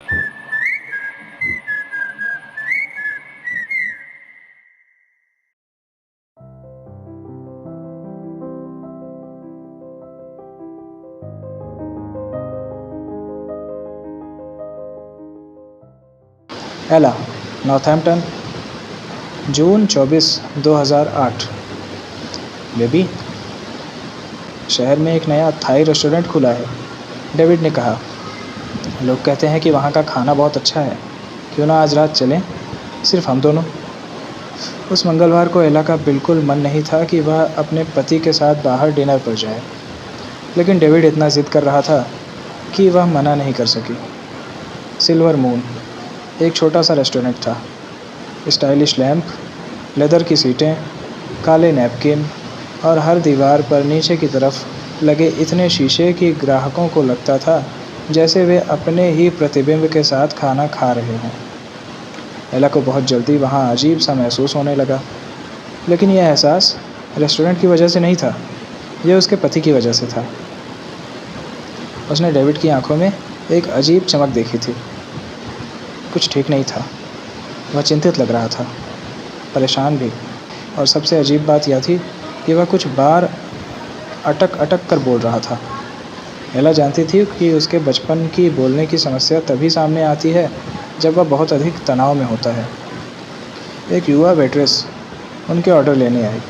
एला, नॉर्थैम्पटन, जून 24, 2008। बेबी, शहर में एक नया थाई रेस्टोरेंट खुला है, डेविड ने कहा। लोग कहते हैं कि वहाँ का खाना बहुत अच्छा है। क्यों ना आज रात चलें, सिर्फ हम दोनों। उस मंगलवार को एला का बिल्कुल मन नहीं था कि वह अपने पति के साथ बाहर डिनर पर जाए, लेकिन डेविड इतना ज़िद कर रहा था कि वह मना नहीं कर सकी। सिल्वर मून एक छोटा सा रेस्टोरेंट था। स्टाइलिश लैंप, लेदर की सीटें, काले नैपकिन और हर दीवार पर नीचे की तरफ लगे इतने शीशे कि ग्राहकों को लगता था जैसे वे अपने ही प्रतिबिंब के साथ खाना खा रहे हों। एला को बहुत जल्दी वहाँ अजीब सा महसूस होने लगा, लेकिन यह एहसास रेस्टोरेंट की वजह से नहीं था, यह उसके पति की वजह से था। उसने डेविड की आंखों में एक अजीब चमक देखी थी। कुछ ठीक नहीं था। वह चिंतित लग रहा था, परेशान भी, और सबसे अजीब बात यह थी कि वह कुछ बार अटक अटक कर बोल रहा था। एला जानती थी कि उसके बचपन की बोलने की समस्या तभी सामने आती है जब वह बहुत अधिक तनाव में होता है। एक युवा वेट्रेस उनके ऑर्डर लेने आई।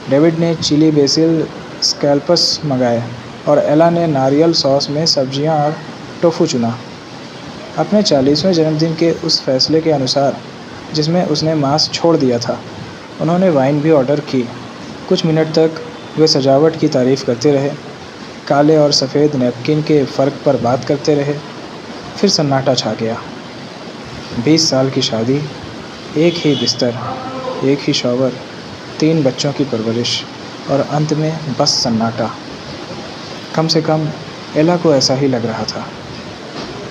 डेविड ने चिली बेसिल स्कैल्पस मंगाए और एला ने नारियल सॉस में सब्जियां और टोफू चुना। अपने 40वें जन्मदिन के उस फैसले के अनुसार जिसमें उसने मांस छोड़ दिया था, उन्होंने वाइन भी ऑर्डर की। कुछ मिनट तक वे सजावट की तारीफ़ करते रहे, काले और सफ़ेद नैपकिन के फ़र्क पर बात करते रहे। फिर सन्नाटा छा गया। 20 साल की शादी, एक ही बिस्तर, एक ही शॉवर, 3 बच्चों की परवरिश, और अंत में बस सन्नाटा। कम से कम एला को ऐसा ही लग रहा था।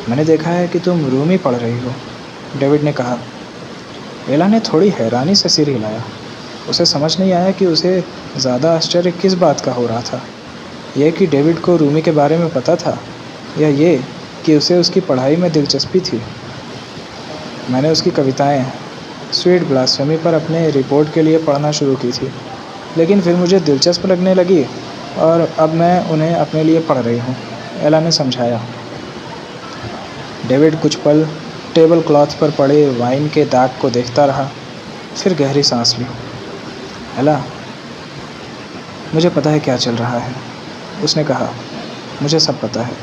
मैंने देखा है कि तुम रूमी पढ़ रही हो, डेविड ने कहा। एला ने थोड़ी हैरानी से सिर हिलाया। उसे समझ नहीं आया कि उसे ज़्यादा आश्चर्य किस बात का हो रहा था, यह कि डेविड को रूमी के बारे में पता था, या ये कि उसे उसकी पढ़ाई में दिलचस्पी थी। मैंने उसकी कविताएं स्वीट ब्लास्फेमी पर अपने रिपोर्ट के लिए पढ़ना शुरू की थी, लेकिन फिर मुझे दिलचस्प लगने लगी और अब मैं उन्हें अपने लिए पढ़ रही हूँ, एला ने समझाया। डेविड कुछ पल टेबल क्लॉथ पर पड़े वाइन के दाग को देखता रहा, फिर गहरी सांस ली। एला, मुझे पता है क्या चल रहा है, उसने कहा। मुझे सब पता है।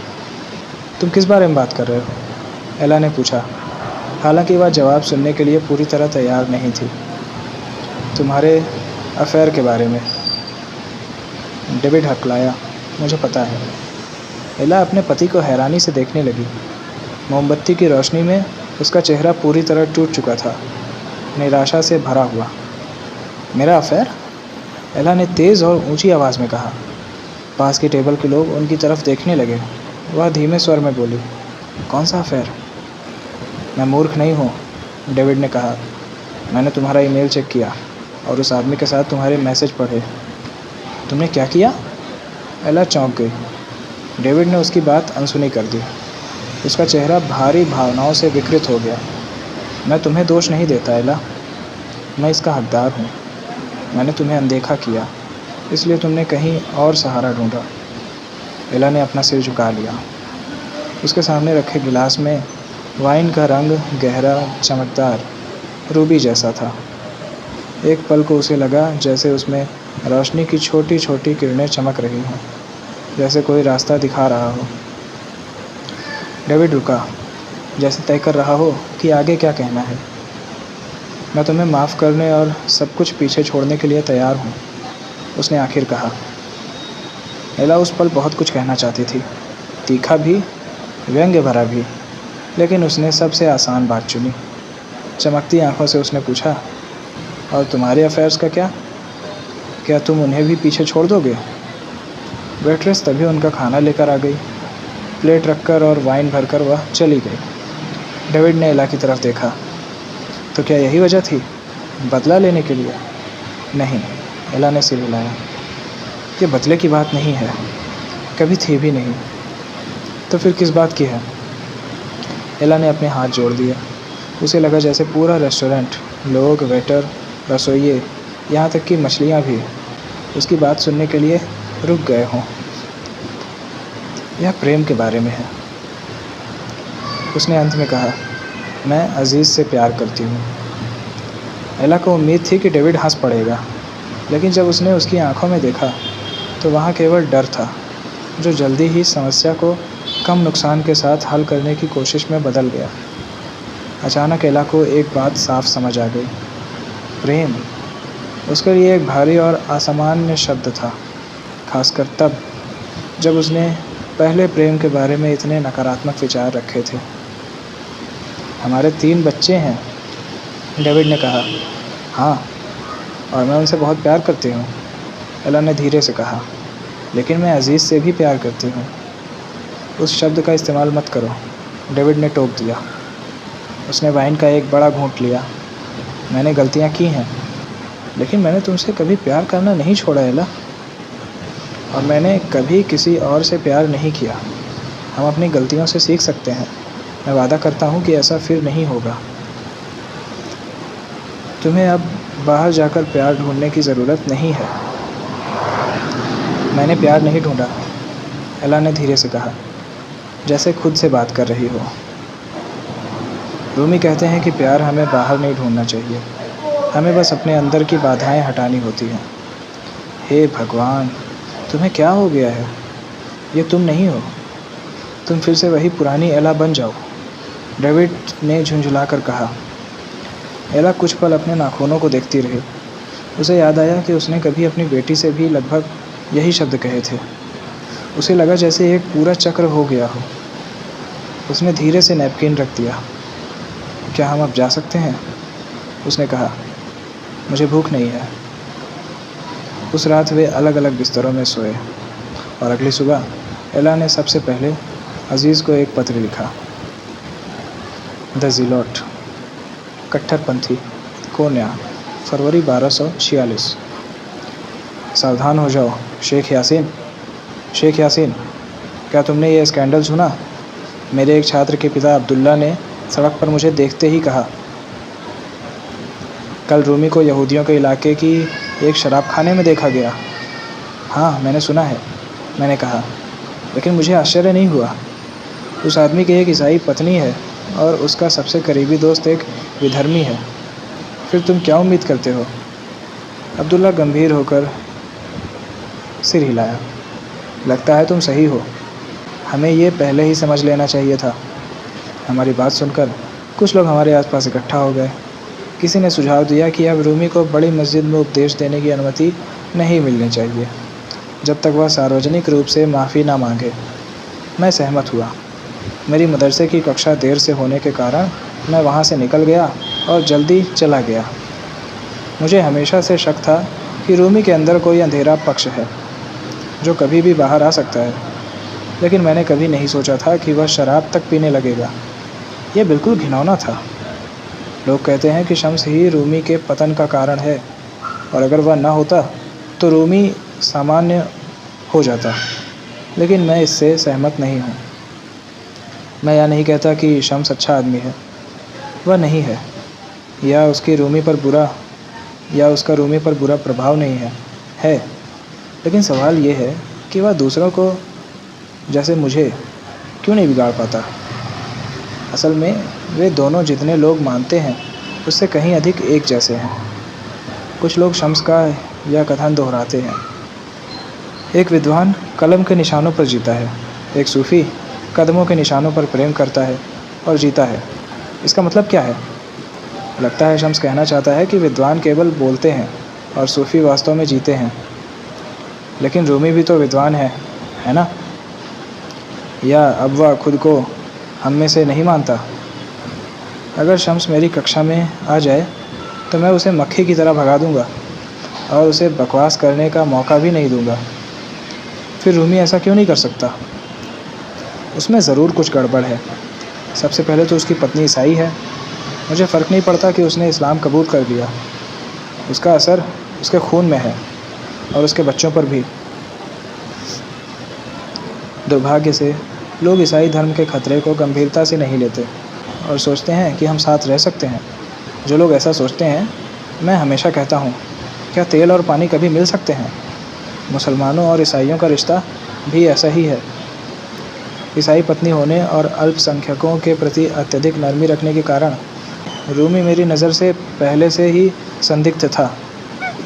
तुम किस बारे में बात कर रहे हो, एला ने पूछा, हालांकि वह जवाब सुनने के लिए पूरी तरह तैयार नहीं थी। तुम्हारे अफेयर के बारे में, डेविड हकलाया। मुझे पता है। एला अपने पति को हैरानी से देखने लगी। मोमबत्ती की रोशनी में उसका चेहरा पूरी तरह टूट चुका था, निराशा से भरा हुआ। मेरा अफेयर, एला ने तेज़ और ऊंची आवाज़ में कहा। पास की टेबल के लोग उनकी तरफ देखने लगे। वह धीमे स्वर में बोली, कौन सा अफेयर? मैं मूर्ख नहीं हूँ, डेविड ने कहा। मैंने तुम्हारा ईमेल चेक किया और उस आदमी के साथ तुम्हारे मैसेज पढ़े। तुमने क्या किया? एला चौंक गई। डेविड ने उसकी बात अनसुनी कर दी। उसका चेहरा भारी भावनाओं से विकृत हो गया। मैं तुम्हें दोष नहीं देता एला, मैं इसका हकदार हूँ। मैंने तुम्हें अनदेखा किया, इसलिए तुमने कहीं और सहारा ढूंढा। एला ने अपना सिर झुका लिया। उसके सामने रखे गिलास में वाइन का रंग गहरा, चमकदार, रूबी जैसा था। एक पल को उसे लगा जैसे उसमें रोशनी की छोटी छोटी किरणें चमक रही हों, जैसे कोई रास्ता दिखा रहा हो। डेविड रुका, जैसे तय कर रहा हो कि आगे क्या कहना है। मैं तुम्हें माफ़ करने और सब कुछ पीछे छोड़ने के लिए तैयार हूँ, उसने आखिर कहा। एला उस पल बहुत कुछ कहना चाहती थी, तीखा भी, व्यंग्य भरा भी, लेकिन उसने सबसे आसान बात चुनी। चमकती आंखों से उसने पूछा, और तुम्हारे अफेयर्स का क्या तुम उन्हें भी पीछे छोड़ दोगे? वेट्रेस तभी उनका खाना लेकर आ गई। प्लेट रखकर और वाइन भरकर वह चली गई। डेविड ने एला की तरफ देखा। तो क्या यही वजह थी, बदला लेने के लिए? नहीं, एला ने सिर हिलाया। ये बदले की बात नहीं है, कभी थी भी नहीं। तो फिर किस बात की है? एला ने अपने हाथ जोड़ दिए। उसे लगा जैसे पूरा रेस्टोरेंट, लोग, वेटर, रसोइये, यहाँ तक कि मछलियाँ भी उसकी बात सुनने के लिए रुक गए हों। यह प्रेम के बारे में है, उसने अंत में कहा। मैं अजीज़ से प्यार करती हूँ। एला को उम्मीद थी कि डेविड हंस पड़ेगा, लेकिन जब उसने उसकी आंखों में देखा तो वहाँ केवल डर था, जो जल्दी ही समस्या को कम नुकसान के साथ हल करने की कोशिश में बदल गया। अचानक एला को एक बात साफ समझ आ गई। प्रेम उसके लिए एक भारी और असामान्य शब्द था, खासकर तब जब उसने पहले प्रेम के बारे में इतने नकारात्मक विचार रखे थे। हमारे 3 बच्चे हैं, डेविड ने कहा। हाँ, और मैं उनसे बहुत प्यार करती हूँ, एला ने धीरे से कहा। लेकिन मैं अजीज़ से भी प्यार करती हूँ। उस शब्द का इस्तेमाल मत करो, डेविड ने टोक दिया। उसने वाइन का एक बड़ा घूंट लिया। मैंने गलतियाँ की हैं, लेकिन मैंने तुमसे कभी प्यार करना नहीं छोड़ा एला, और मैंने कभी किसी और से प्यार नहीं किया। हम अपनी गलतियों से सीख सकते हैं। मैं वादा करता हूँ कि ऐसा फिर नहीं होगा। तुम्हें अब बाहर जाकर प्यार ढूंढने की ज़रूरत नहीं है। मैंने प्यार नहीं ढूंढा, एला ने धीरे से कहा, जैसे खुद से बात कर रही हो। रूमी कहते हैं कि प्यार हमें बाहर नहीं ढूंढना चाहिए, हमें बस अपने अंदर की बाधाएं हटानी होती हैं। हे भगवान, तुम्हें क्या हो गया है? ये तुम नहीं हो। तुम फिर से वही पुरानी एला बन जाओ, डेविड ने झुंझुलाकर कहा। एला कुछ पल अपने नाखूनों को देखती रही। उसे याद आया कि उसने कभी अपनी बेटी से भी लगभग यही शब्द कहे थे। उसे लगा जैसे एक पूरा चक्र हो गया हो। उसने धीरे से नैपकिन रख दिया। क्या हम अब जा सकते हैं? उसने कहा। मुझे भूख नहीं है। उस रात वे अलग अलग बिस्तरों में सोए, और अगली सुबह एला ने सबसे पहले अजीज़ को एक पत्र लिखा। द ज़ीलॉट, कट्टरपंथी, कोन्या, फरवरी 1246। सावधान हो जाओ शेख यासीन। शेख यासीन, क्या तुमने ये स्कैंडल सुना? मेरे एक छात्र के पिता अब्दुल्ला ने सड़क पर मुझे देखते ही कहा, कल रूमी को यहूदियों के इलाके की एक शराब खाने में देखा गया। हाँ, मैंने सुना है, मैंने कहा, लेकिन मुझे आश्चर्य नहीं हुआ। उस आदमी की एक ईसाई पत्नी है और उसका सबसे करीबी दोस्त एक विधर्मी है। फिर तुम क्या उम्मीद करते हो? अब्दुल्ला गंभीर होकर सिर हिलाया। लगता है तुम सही हो। हमें ये पहले ही समझ लेना चाहिए था। हमारी बात सुनकर कुछ लोग हमारे आसपास इकट्ठा हो गए। किसी ने सुझाव दिया कि अब रूमी को बड़ी मस्जिद में उपदेश देने की अनुमति नहीं मिलनी चाहिए, जब तक वह सार्वजनिक रूप से माफ़ी ना मांगे। मैं सहमत हुआ। मेरी मदरसे की कक्षा देर से होने के कारण मैं वहाँ से निकल गया और जल्दी चला गया। मुझे हमेशा से शक था कि रूमी के अंदर कोई अंधेरा पक्ष है जो कभी भी बाहर आ सकता है, लेकिन मैंने कभी नहीं सोचा था कि वह शराब तक पीने लगेगा। यह बिल्कुल घिनौना था। लोग कहते हैं कि शम्स ही रूमी के पतन का कारण है, और अगर वह ना होता तो रूमी सामान्य हो जाता, लेकिन मैं इससे सहमत नहीं हूँ। मैं यह नहीं कहता कि शम्स अच्छा आदमी है, वह नहीं है, या उसका रूमी पर बुरा प्रभाव नहीं है। लेकिन सवाल ये है कि वह दूसरों को, जैसे मुझे, क्यों नहीं बिगाड़ पाता। असल में वे दोनों जितने लोग मानते हैं उससे कहीं अधिक एक जैसे हैं। कुछ लोग शम्स का यह कथन दोहराते हैं, एक विद्वान कलम के निशानों पर जीता है, एक सूफ़ी कदमों के निशानों पर प्रेम करता है और जीता है। इसका मतलब क्या है? लगता है शम्स कहना चाहता है कि विद्वान केवल बोलते हैं और सूफ़ी वास्तव में जीते हैं। लेकिन रूमी भी तो विद्वान है ना? या अब वह खुद को हम में से नहीं मानता? अगर शम्स मेरी कक्षा में आ जाए तो मैं उसे मक्खी की तरह भगा दूंगा और उसे बकवास करने का मौका भी नहीं दूंगा। फिर रूमी ऐसा क्यों नहीं कर सकता? उसमें ज़रूर कुछ गड़बड़ है। सबसे पहले तो उसकी पत्नी ईसाई है। मुझे फ़र्क नहीं पड़ता कि उसने इस्लाम कबूल कर लिया। उसका असर उसके खून में है और उसके बच्चों पर भी। दुर्भाग्य से लोग ईसाई धर्म के खतरे को गंभीरता से नहीं लेते। और सोचते हैं कि हम साथ रह सकते हैं। जो लोग ऐसा सोचते हैं, मैं हमेशा कहता हूँ, क्या तेल और पानी कभी मिल सकते हैं? मुसलमानों और ईसाइयों का रिश्ता भी ऐसा ही है। ईसाई पत्नी होने और अल्पसंख्यकों के प्रति अत्यधिक नरमी रखने के कारण रूमी मेरी नज़र से पहले से ही संदिग्ध था।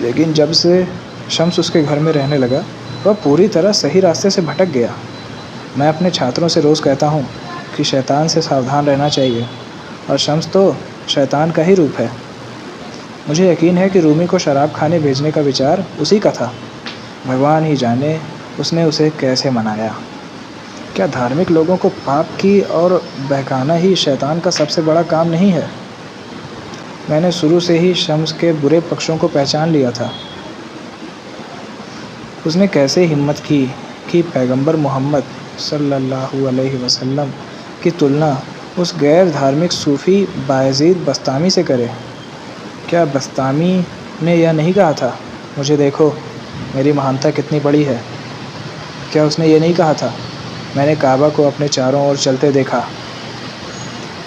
लेकिन जब से शम्स उसके घर में रहने लगा, वह पूरी तरह सही रास्ते से भटक गया। मैं अपने छात्रों से रोज़ कहता हूँ कि शैतान से सावधान रहना चाहिए, और शम्स तो शैतान का ही रूप है। मुझे यकीन है कि रूमी को शराब खाने भेजने का विचार उसी का था। भगवान ही जाने उसने उसे कैसे मनाया। क्या धार्मिक लोगों को पाप की और बहकाना ही शैतान का सबसे बड़ा काम नहीं है? मैंने शुरू से ही शम्स के बुरे पक्षों को पहचान लिया था। उसने कैसे हिम्मत की कि पैगंबर मोहम्मद सल्लल्लाहु अलैहि वसल्लम की तुलना उस गैर धार्मिक सूफ़ी बायज़ीद बस्तामी से करे। क्या बस्तामी ने यह नहीं कहा था, मुझे देखो, मेरी महानता कितनी बड़ी है? क्या उसने ये नहीं कहा था, मैंने काबा को अपने चारों ओर चलते देखा?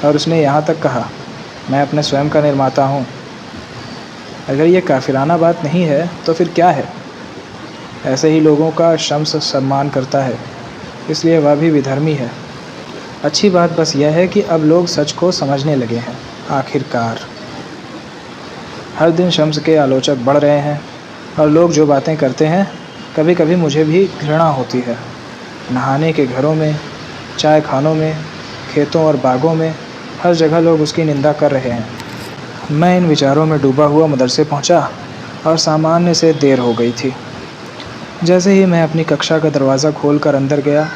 और उसने यहाँ तक कहा, मैं अपने स्वयं का निर्माता हूँ। अगर ये काफिराना बात नहीं है तो फिर क्या है? ऐसे ही लोगों का शम्स सम्मान करता है, इसलिए वह भी विधर्मी है। अच्छी बात बस यह है कि अब लोग सच को समझने लगे हैं आखिरकार। हर दिन शम्स के आलोचक बढ़ रहे हैं, और लोग जो बातें करते हैं, कभी कभी मुझे भी घृणा होती है। नहाने के घरों में, चाय खानों में, खेतों और बागों में, हर जगह लोग उसकी निंदा कर रहे हैं। मैं इन विचारों में डूबा हुआ मदरसे पहुंचा, और सामान्य से देर हो गई थी। जैसे ही मैं अपनी कक्षा का दरवाज़ा खोलकर अंदर गया,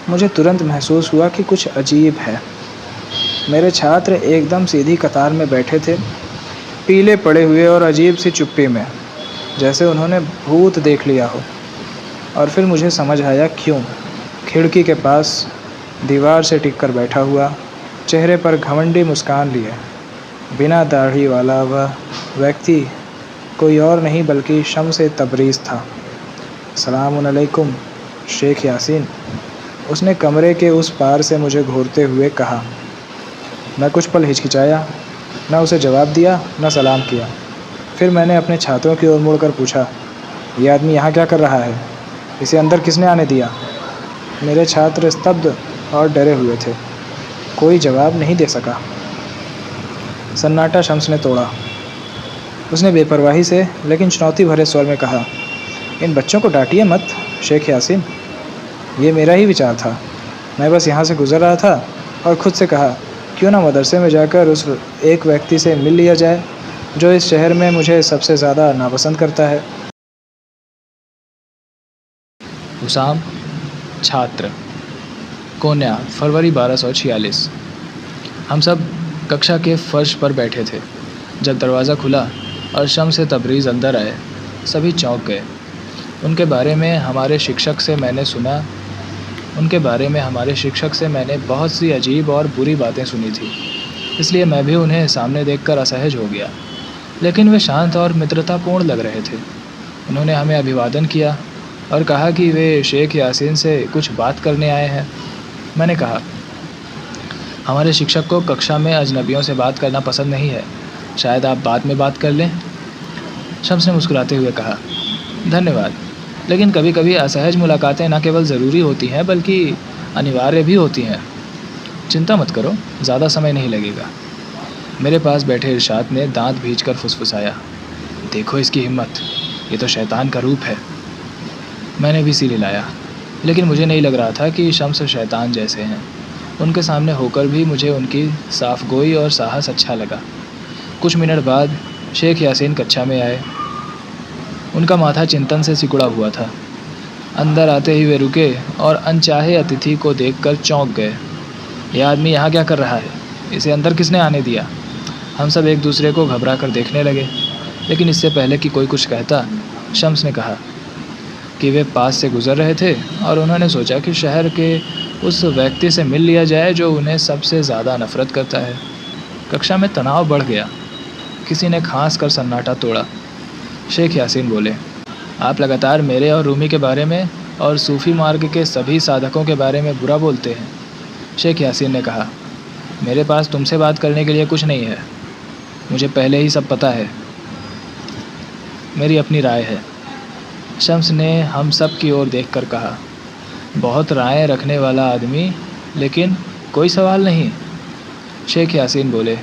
मुझे तुरंत महसूस हुआ कि कुछ अजीब है। मेरे छात्र एकदम सीधी कतार में बैठे थे, पीले पड़े हुए और अजीब सी चुप्पी में, जैसे उन्होंने भूत देख लिया हो। और फिर मुझे समझ आया क्यों। खिड़की के पास दीवार से टिक कर बैठा हुआ, चेहरे पर घमंडी मुस्कान लिए, बिना दाढ़ी वाला वह व्यक्ति कोई और नहीं बल्कि शम्स तबरीज़ था। सलामुन अलैकुम शेख यासीन, उसने कमरे के उस पार से मुझे घूरते हुए कहा। मैं कुछ पल हिचकिचाया, न उसे जवाब दिया न सलाम किया। फिर मैंने अपने छात्रों की ओर मुड़कर पूछा, यह आदमी यहाँ क्या कर रहा है? इसे अंदर किसने आने दिया? मेरे छात्र स्तब्ध और डरे हुए थे, कोई जवाब नहीं दे सका। सन्नाटा शम्स ने तोड़ा। उसने बेपरवाही से लेकिन चुनौती भरे स्वर में कहा, इन बच्चों को डांटिए मत शेख यासीन, ये मेरा ही विचार था। मैं बस यहाँ से गुज़र रहा था और ख़ुद से कहा, क्यों ना मदरसे में जाकर उस एक व्यक्ति से मिल लिया जाए जो इस शहर में मुझे सबसे ज़्यादा नापसंद करता है। हुसाम, छात्र, कोन्या, फरवरी 1246। हम सब कक्षा के फर्श पर बैठे थे। जब दरवाज़ा खुला और शम्स तबरीज़ अंदर आए, सभी चौंक गए। उनके बारे में हमारे शिक्षक से मैंने बहुत सी अजीब और बुरी बातें सुनी थी, इसलिए मैं भी उन्हें सामने देखकर असहज हो गया। लेकिन वे शांत और मित्रतापूर्ण लग रहे थे। उन्होंने हमें अभिवादन किया और कहा कि वे शेख यासीन से कुछ बात करने आए हैं। मैंने कहा, हमारे शिक्षक को कक्षा में अजनबियों से बात करना पसंद नहीं है, शायद आप बाद में बात कर लें। शम्स ने मुस्कुराते हुए कहा, धन्यवाद, लेकिन कभी कभी असहज मुलाकातें न केवल ज़रूरी होती हैं बल्कि अनिवार्य भी होती हैं। चिंता मत करो, ज़्यादा समय नहीं लगेगा। मेरे पास बैठे इरशाद ने दांत भींचकर फुसफुसाया, देखो इसकी हिम्मत, ये तो शैतान का रूप है। मैंने भी सिर हिलाया, लेकिन मुझे नहीं लग रहा था कि शम्स शैतान जैसे हैं। उनके सामने होकर भी मुझे उनकी साफ़गोई और साहस अच्छा लगा। कुछ मिनट बाद शेख यासीन कक्षा में आए। उनका माथा चिंतन से सिकुड़ा हुआ था। अंदर आते ही वे रुके और अनचाहे अतिथि को देखकर चौंक गए। यह आदमी यहाँ क्या कर रहा है? इसे अंदर किसने आने दिया? हम सब एक दूसरे को घबरा कर देखने लगे, लेकिन इससे पहले कि कोई कुछ कहता, शम्स ने कहा कि वे पास से गुज़र रहे थे और उन्होंने सोचा कि शहर के उस व्यक्ति से मिल लिया जाए जो उन्हें सबसे ज़्यादा नफ़रत करता है। कक्षा में तनाव बढ़ गया। किसी ने खांस कर सन्नाटा तोड़ा। शेख यासीन बोले, आप लगातार मेरे और रूमी के बारे में और सूफ़ी मार्ग के सभी साधकों के बारे में बुरा बोलते हैं। शेख यासीन ने कहा, मेरे पास तुमसे बात करने के लिए कुछ नहीं है। मुझे पहले ही सब पता है। मेरी अपनी राय है। शम्स ने हम सब की ओर देखकर कहा। बहुत राय रखने वाला आदमी, लेकिन कोई सवाल नहीं। शेख यासीन बोले,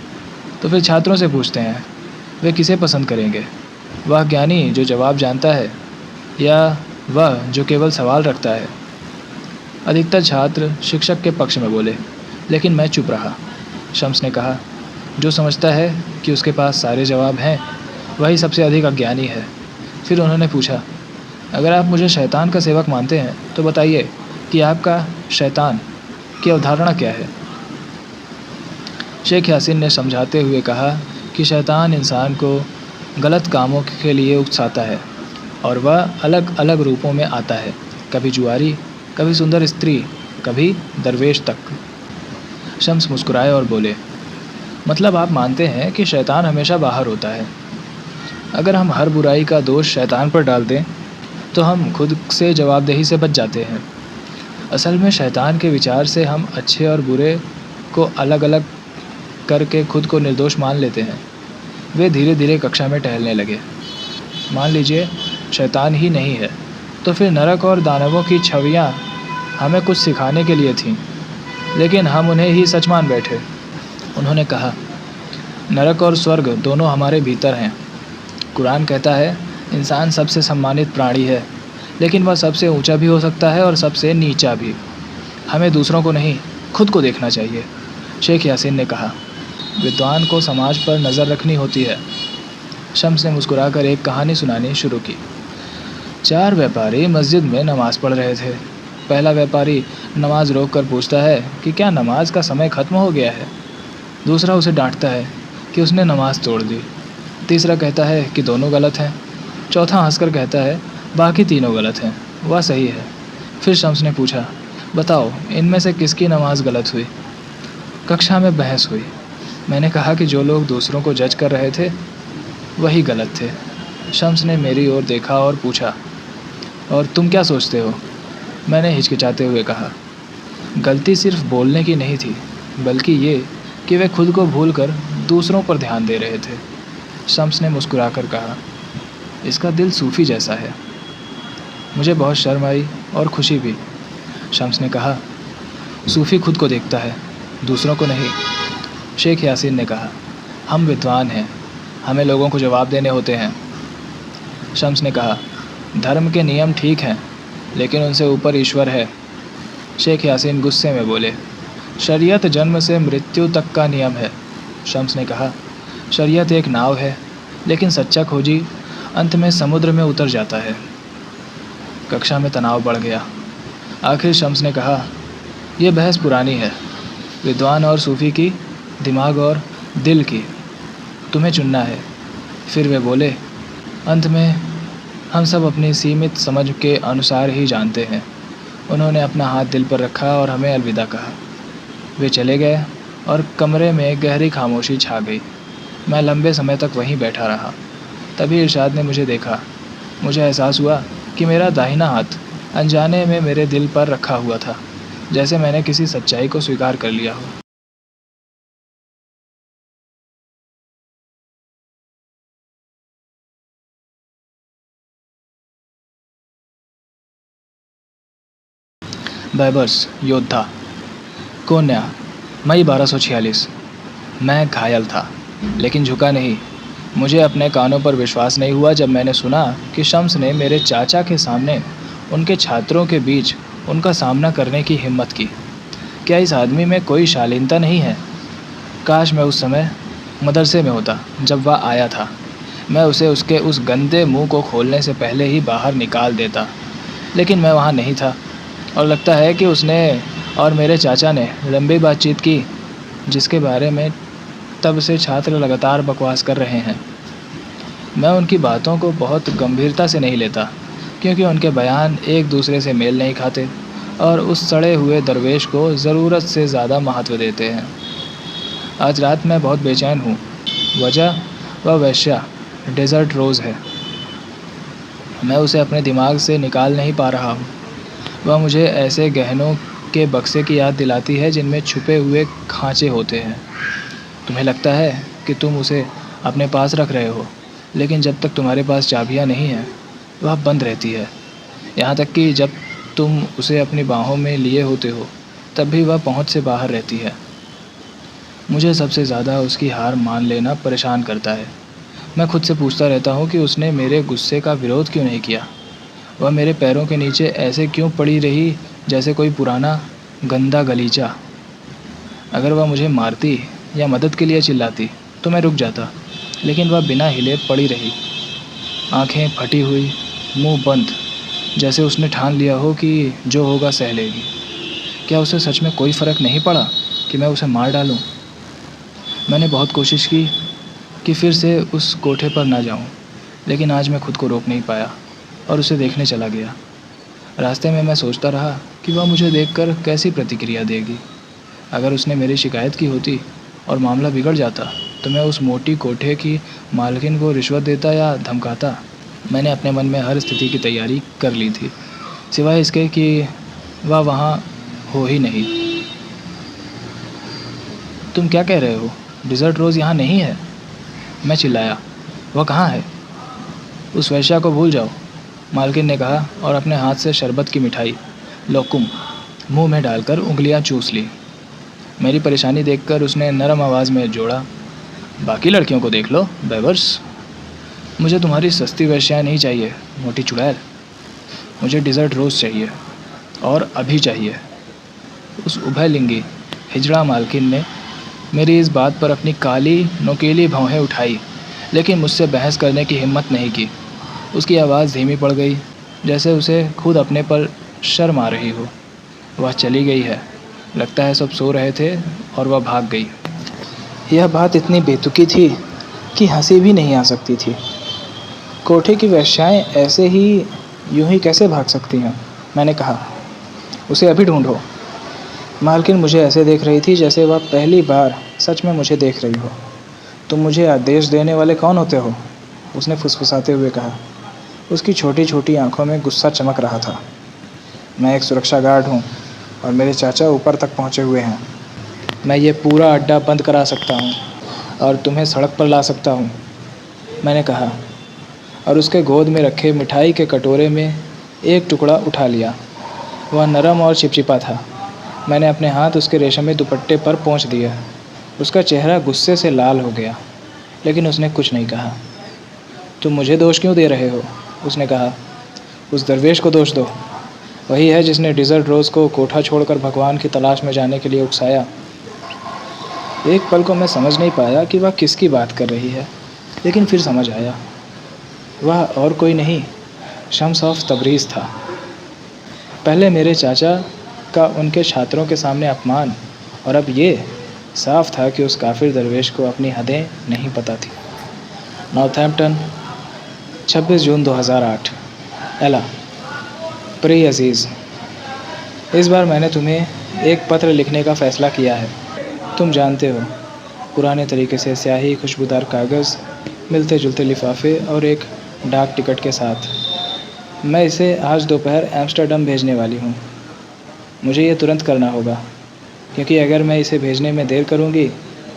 तो फिर छात्रों से पूछते हैं, वे किसे पसंद करेंगे? वह ज्ञानी जो जवाब जानता है, या वह जो केवल सवाल रखता है? अधिकतर छात्र शिक्षक के पक्ष में बोले, लेकिन मैं चुप रहा। शम्स ने कहा, जो समझता है कि उसके पास सारे जवाब हैं, वही सबसे अधिक अज्ञानी है। फिर उन्होंने पूछा, अगर आप मुझे शैतान का सेवक मानते हैं तो बताइए कि आपका शैतान की अवधारणा क्या है? शेख यासीन ने समझाते हुए कहा कि शैतान इंसान को गलत कामों के लिए उकसाता है और वह अलग अलग रूपों में आता है, कभी जुआरी, कभी सुंदर स्त्री, कभी दरवेश तक। शम्स मुस्कुराए और बोले, मतलब आप मानते हैं कि शैतान हमेशा बाहर होता है। अगर हम हर बुराई का दोष शैतान पर डाल दें तो हम खुद से जवाबदेही से बच जाते हैं। असल में शैतान के विचार से हम अच्छे और बुरे को अलग अलग करके खुद को निर्दोष मान लेते हैं। वे धीरे धीरे कक्षा में टहलने लगे। मान लीजिए शैतान ही नहीं है, तो फिर नरक और दानवों की छवियाँ हमें कुछ सिखाने के लिए थीं, लेकिन हम उन्हें ही सच मान बैठे। उन्होंने कहा, नरक और स्वर्ग दोनों हमारे भीतर हैं। कुरान कहता है, इंसान सबसे सम्मानित प्राणी है, लेकिन वह सबसे ऊंचा भी हो सकता है और सबसे नीचा भी। हमें दूसरों को नहीं, खुद को देखना चाहिए। शेख यासीन ने कहा, विद्वान को समाज पर नज़र रखनी होती है। शम्स ने मुस्कुराकर एक कहानी सुनानी शुरू की। 4 व्यापारी मस्जिद में नमाज़ पढ़ रहे थे। पहला व्यापारी नमाज़ रोक कर पूछता है कि क्या नमाज का समय ख़त्म हो गया है? दूसरा उसे डांटता है कि उसने नमाज़ तोड़ दी। तीसरा कहता है कि दोनों गलत हैं। चौथा हंसकर कहता है, बाकी तीनों गलत हैं, वह सही है। फिर शम्स ने पूछा, बताओ इनमें से किसकी नमाज़ गलत हुई? कक्षा में बहस हुई। मैंने कहा कि जो लोग दूसरों को जज कर रहे थे वही गलत थे। शम्स ने मेरी ओर देखा और पूछा, और तुम क्या सोचते हो? मैंने हिचकिचाते हुए कहा, गलती सिर्फ बोलने की नहीं थी, बल्कि ये कि वे खुद को भूलकर दूसरों पर ध्यान दे रहे थे। शम्स ने मुस्कुराकर कहा, इसका दिल सूफ़ी जैसा है। मुझे बहुत शर्म आई और खुशी भी। शम्स ने कहा, सूफ़ी खुद को देखता है, दूसरों को नहीं। शेख यासीन ने कहा, हम विद्वान हैं, हमें लोगों को जवाब देने होते हैं। शम्स ने कहा, धर्म के नियम ठीक हैं, लेकिन उनसे ऊपर ईश्वर है। शेख यासीन गुस्से में बोले, शरीयत जन्म से मृत्यु तक का नियम है। शम्स ने कहा, शरीयत एक नाव है, लेकिन सच्चा खोजी अंत में समुद्र में उतर जाता है। कक्षा में तनाव बढ़ गया। आखिर शम्स ने कहा, यह बहस पुरानी है, विद्वान और सूफ़ी की, दिमाग और दिल की, तुम्हें चुनना है। फिर वे बोले, अंत में हम सब अपनी सीमित समझ के अनुसार ही जानते हैं। उन्होंने अपना हाथ दिल पर रखा और हमें अलविदा कहा। वे चले गए और कमरे में गहरी खामोशी छा गई। मैं लंबे समय तक वहीं बैठा रहा। तभी इरशाद ने मुझे देखा। मुझे एहसास हुआ कि मेरा दाहिना हाथ अनजाने में मेरे दिल पर रखा हुआ था, जैसे मैंने किसी सच्चाई को स्वीकार कर लिया हो। बैबर्स योद्धा। कोन्या, मई 1246। मैं घायल था, लेकिन झुका नहीं। मुझे अपने कानों पर विश्वास नहीं हुआ जब मैंने सुना कि शम्स ने मेरे चाचा के सामने उनके छात्रों के बीच उनका सामना करने की हिम्मत की। क्या इस आदमी में कोई शालीनता नहीं है? काश मैं उस समय मदरसे में होता जब वह आया था। मैं उसे उसके उस गंदे मुंह को खोलने से पहले ही बाहर निकाल देता, लेकिन मैं वहाँ नहीं था, और लगता है कि उसने और मेरे चाचा ने लंबी बातचीत की, जिसके बारे में तब से छात्र लगातार बकवास कर रहे हैं। मैं उनकी बातों को बहुत गंभीरता से नहीं लेता, क्योंकि उनके बयान एक दूसरे से मेल नहीं खाते और उस सड़े हुए दरवेश को ज़रूरत से ज़्यादा महत्व देते हैं। आज रात मैं बहुत बेचैन हूँ। वजह वह वेश्या डेज़र्ट रोज़ है। मैं उसे अपने दिमाग से निकाल नहीं पा रहा हूँ। वह मुझे ऐसे गहनों के बक्से की याद दिलाती है जिनमें छुपे हुए खाँचे होते हैं। तुम्हें लगता है कि तुम उसे अपने पास रख रहे हो, लेकिन जब तक तुम्हारे पास चाबियाँ नहीं हैं, वह बंद रहती है। यहाँ तक कि जब तुम उसे अपनी बाहों में लिए होते हो, तब भी वह पहुँच से बाहर रहती है। मुझे सबसे ज़्यादा उसकी हार मान लेना परेशान करता है। मैं खुद से पूछता रहता हूँ कि उसने मेरे गुस्से का विरोध क्यों नहीं किया। वह मेरे पैरों के नीचे ऐसे क्यों पड़ी रही जैसे कोई पुराना गंदा गलीचा। अगर वह मुझे मारती या मदद के लिए चिल्लाती तो मैं रुक जाता, लेकिन वह बिना हिले पड़ी रही, आंखें फटी हुई, मुंह बंद, जैसे उसने ठान लिया हो कि जो होगा सह लेगी। क्या उसे सच में कोई फ़र्क नहीं पड़ा कि मैं उसे मार डालूं? मैंने बहुत कोशिश की कि फिर से उस कोठे पर ना जाऊं, लेकिन आज मैं खुद को रोक नहीं पाया और उसे देखने चला गया। रास्ते में मैं सोचता रहा कि वह मुझे देखकर कैसी प्रतिक्रिया देगी। अगर उसने मेरी शिकायत की होती और मामला बिगड़ जाता तो मैं उस मोटी कोठे की मालकिन को रिश्वत देता या धमकाता। मैंने अपने मन में हर स्थिति की तैयारी कर ली थी, सिवाय इसके कि वह वहाँ हो ही नहीं। तुम क्या कह रहे हो? डिज़र्ट रोज़ यहाँ नहीं है? मैं चिल्लाया। वह कहाँ है? उस वेश्या को भूल जाओ, मालकिन ने कहा और अपने हाथ से शरबत की मिठाई लोकुम मुंह में डालकर उंगलियां चूस ली। मेरी परेशानी देखकर उसने नरम आवाज़ में जोड़ा, बाकी लड़कियों को देख लो बेवर्स। मुझे तुम्हारी सस्ती वेश्याएं नहीं चाहिए, मोटी चुड़ैल। मुझे डिज़र्ट रोज़ चाहिए, और अभी चाहिए। उस उभयलिंगी हिजड़ा मालकिन ने मेरी इस बात पर अपनी काली नोकीली भौहें उठाई, लेकिन मुझसे बहस करने की हिम्मत नहीं की। उसकी आवाज़ धीमी पड़ गई, जैसे उसे खुद अपने पर शर्म आ रही हो। वह चली गई है। लगता है सब सो रहे थे और वह भाग गई। यह बात इतनी बेतुकी थी कि हंसी भी नहीं आ सकती थी। कोठे की वेश्याएं ऐसे ही यूं ही कैसे भाग सकती हैं? मैंने कहा। उसे अभी ढूंढो। मालकिन मुझे ऐसे देख रही थी जैसे वह पहली बार सच में मुझे देख रही हो। तुम मुझे आदेश देने वाले कौन होते हो? उसने फुसफुसाते हुए कहा। उसकी छोटी छोटी आंखों में गुस्सा चमक रहा था। मैं एक सुरक्षा गार्ड हूँ और मेरे चाचा ऊपर तक पहुँचे हुए हैं। मैं ये पूरा अड्डा बंद करा सकता हूँ और तुम्हें सड़क पर ला सकता हूँ, मैंने कहा, और उसके गोद में रखे मिठाई के कटोरे में एक टुकड़ा उठा लिया। वह नरम और चिपचिपा था। मैंने अपने हाथ उसके रेशमी दुपट्टे पर पोंछ दिए। उसका चेहरा गुस्से से लाल हो गया, लेकिन उसने कुछ नहीं कहा। तुम मुझे दोष क्यों दे रहे हो? उसने कहा। उस दरवेश को दोष दो। वही है जिसने डिज़र्ट रोज़ को कोठा छोड़कर भगवान की तलाश में जाने के लिए उकसाया। एक पल को मैं समझ नहीं पाया कि वह किसकी बात कर रही है, लेकिन फिर समझ आया। वह और कोई नहीं, शम्स ऑफ तबरीज़ था। पहले मेरे चाचा का उनके छात्रों के सामने अपमान, और अब ये साफ था कि उस काफिर दरवेश को अपनी हदें नहीं पता थी। नॉर्थैम्पटन, 26 जून 2008। एला, प्रिय अज़ीज़, इस बार मैंने तुम्हें एक पत्र लिखने का फ़ैसला किया है। तुम जानते हो, पुराने तरीके से स्याही, खुशबूदार कागज़, मिलते जुलते लिफाफे और एक डाक टिकट के साथ। मैं इसे आज दोपहर एम्स्टर्डम भेजने वाली हूँ। मुझे ये तुरंत करना होगा, क्योंकि अगर मैं इसे भेजने में देर करूँगी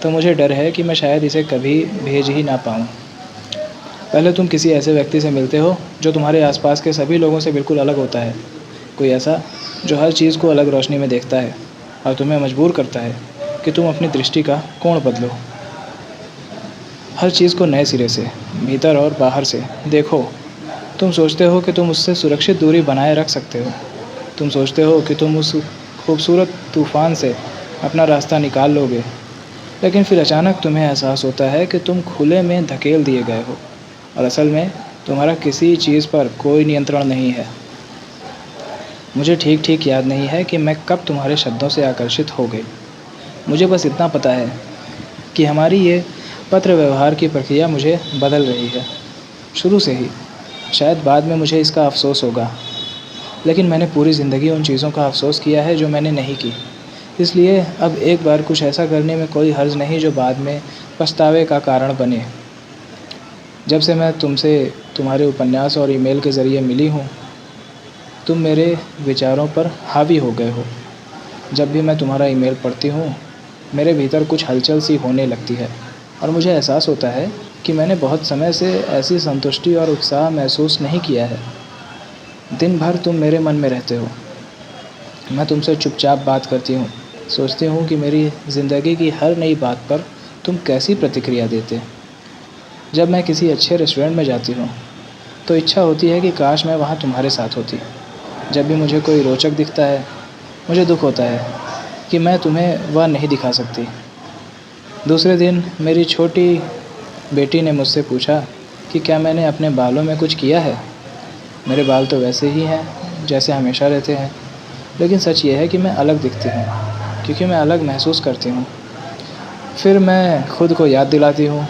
तो मुझे डर है कि मैं शायद इसे कभी भेज ही ना पाऊँ। पहले तुम किसी ऐसे व्यक्ति से मिलते हो जो तुम्हारे आसपास के सभी लोगों से बिल्कुल अलग होता है। कोई ऐसा जो हर चीज़ को अलग रोशनी में देखता है और तुम्हें मजबूर करता है कि तुम अपनी दृष्टि का कोण बदलो। हर चीज़ को नए सिरे से, भीतर और बाहर से देखो। तुम सोचते हो कि तुम उससे सुरक्षित दूरी बनाए रख सकते हो। तुम सोचते हो कि तुम उस खूबसूरत तूफ़ान से अपना रास्ता निकाल लोगे, लेकिन फिर अचानक तुम्हें एहसास होता है कि तुम खुले में धकेल दिए गए हो और असल में तुम्हारा किसी चीज़ पर कोई नियंत्रण नहीं है। मुझे ठीक ठीक याद नहीं है कि मैं कब तुम्हारे शब्दों से आकर्षित हो गई। मुझे बस इतना पता है कि हमारी ये पत्र व्यवहार की प्रक्रिया मुझे बदल रही है, शुरू से ही। शायद बाद में मुझे इसका अफसोस होगा, लेकिन मैंने पूरी ज़िंदगी उन चीज़ों का अफसोस किया है जो मैंने नहीं की। इसलिए अब एक बार कुछ ऐसा करने में कोई हर्ज नहीं जो बाद में पछतावे का कारण बने। जब से मैं तुमसे तुम्हारे उपन्यास और ईमेल के ज़रिए मिली हूँ, तुम मेरे विचारों पर हावी हो गए हो। जब भी मैं तुम्हारा ईमेल पढ़ती हूँ, मेरे भीतर कुछ हलचल सी होने लगती है और मुझे एहसास होता है कि मैंने बहुत समय से ऐसी संतुष्टि और उत्साह महसूस नहीं किया है। दिन भर तुम मेरे मन में रहते हो। मैं तुमसे चुपचाप बात करती हूँ, सोचती हूँ कि मेरी ज़िंदगी की हर नई बात पर तुम कैसी प्रतिक्रिया देते। जब मैं किसी अच्छे रेस्टोरेंट में जाती हूँ, तो इच्छा होती है कि काश मैं वहाँ तुम्हारे साथ होती। जब भी मुझे कोई रोचक दिखता है, मुझे दुख होता है कि मैं तुम्हें वह नहीं दिखा सकती। दूसरे दिन मेरी छोटी बेटी ने मुझसे पूछा कि क्या मैंने अपने बालों में कुछ किया है। मेरे बाल तो वैसे ही हैं जैसे हमेशा रहते हैं, लेकिन सच ये है कि मैं अलग दिखती हूँ, क्योंकि मैं अलग महसूस करती हूँ। फिर मैं खुद को याद दिलाती हूँ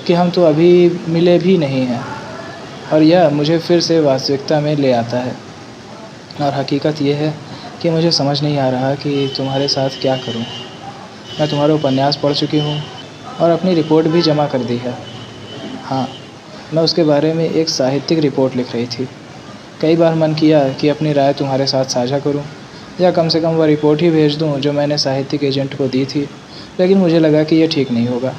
कि हम तो अभी मिले भी नहीं हैं, और यह मुझे फिर से वास्तविकता में ले आता है। और हकीकत ये है कि मुझे समझ नहीं आ रहा कि तुम्हारे साथ क्या करूँ। मैं तुम्हारा उपन्यास पढ़ चुकी हूँ और अपनी रिपोर्ट भी जमा कर दी है। हाँ, मैं उसके बारे में एक साहित्यिक रिपोर्ट लिख रही थी। कई बार मन किया कि अपनी राय तुम्हारे साथ साझा करूं, या कम से कम वह रिपोर्ट ही भेज दूं जो मैंने साहित्यिक एजेंट को दी थी, लेकिन मुझे लगा कि यह ठीक नहीं होगा।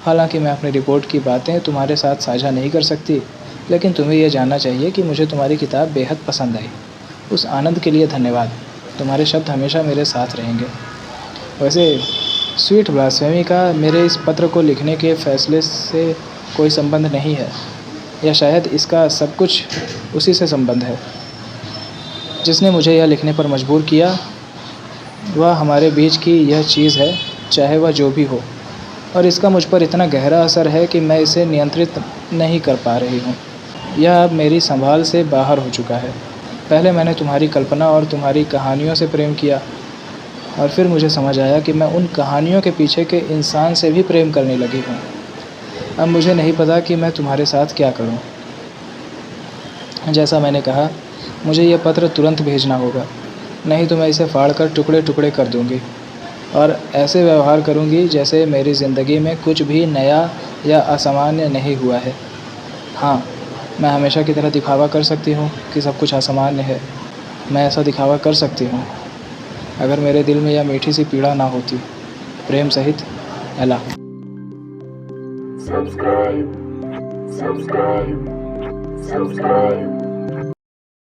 हालांकि मैं अपनी रिपोर्ट की बातें तुम्हारे साथ साझा नहीं कर सकती, लेकिन तुम्हें यह जानना चाहिए कि मुझे तुम्हारी किताब बेहद पसंद आई। उस आनंद के लिए धन्यवाद। तुम्हारे शब्द हमेशा मेरे साथ रहेंगे। वैसे स्वीट ब्लास्फेमी का मेरे इस पत्र को लिखने के फैसले से कोई संबंध नहीं है, या शायद इसका सब कुछ उसी से संबंध है जिसने मुझे यह लिखने पर मजबूर किया। वह हमारे बीच की यह चीज़ है, चाहे वह जो भी हो, और इसका मुझ पर इतना गहरा असर है कि मैं इसे नियंत्रित नहीं कर पा रही हूँ। यह अब मेरी संभाल से बाहर हो चुका है। पहले मैंने तुम्हारी कल्पना और तुम्हारी कहानियों से प्रेम किया, और फिर मुझे समझ आया कि मैं उन कहानियों के पीछे के इंसान से भी प्रेम करने लगी हूँ। अब मुझे नहीं पता कि मैं तुम्हारे साथ क्या करूँ। जैसा मैंने कहा, मुझे यह पत्र तुरंत भेजना होगा, नहीं तो मैं इसे फाड़कर टुकड़े टुकड़े कर दूँगी और ऐसे व्यवहार करूँगी जैसे मेरी ज़िंदगी में कुछ भी नया या असामान्य नहीं हुआ है। हाँ, मैं हमेशा की तरह दिखावा कर सकती हूँ कि सब कुछ असामान्य है। मैं ऐसा दिखावा कर सकती हूँ अगर मेरे दिल में यह मीठी सी पीड़ा ना होती। प्रेम सहित, एला। Subscribe, subscribe, subscribe.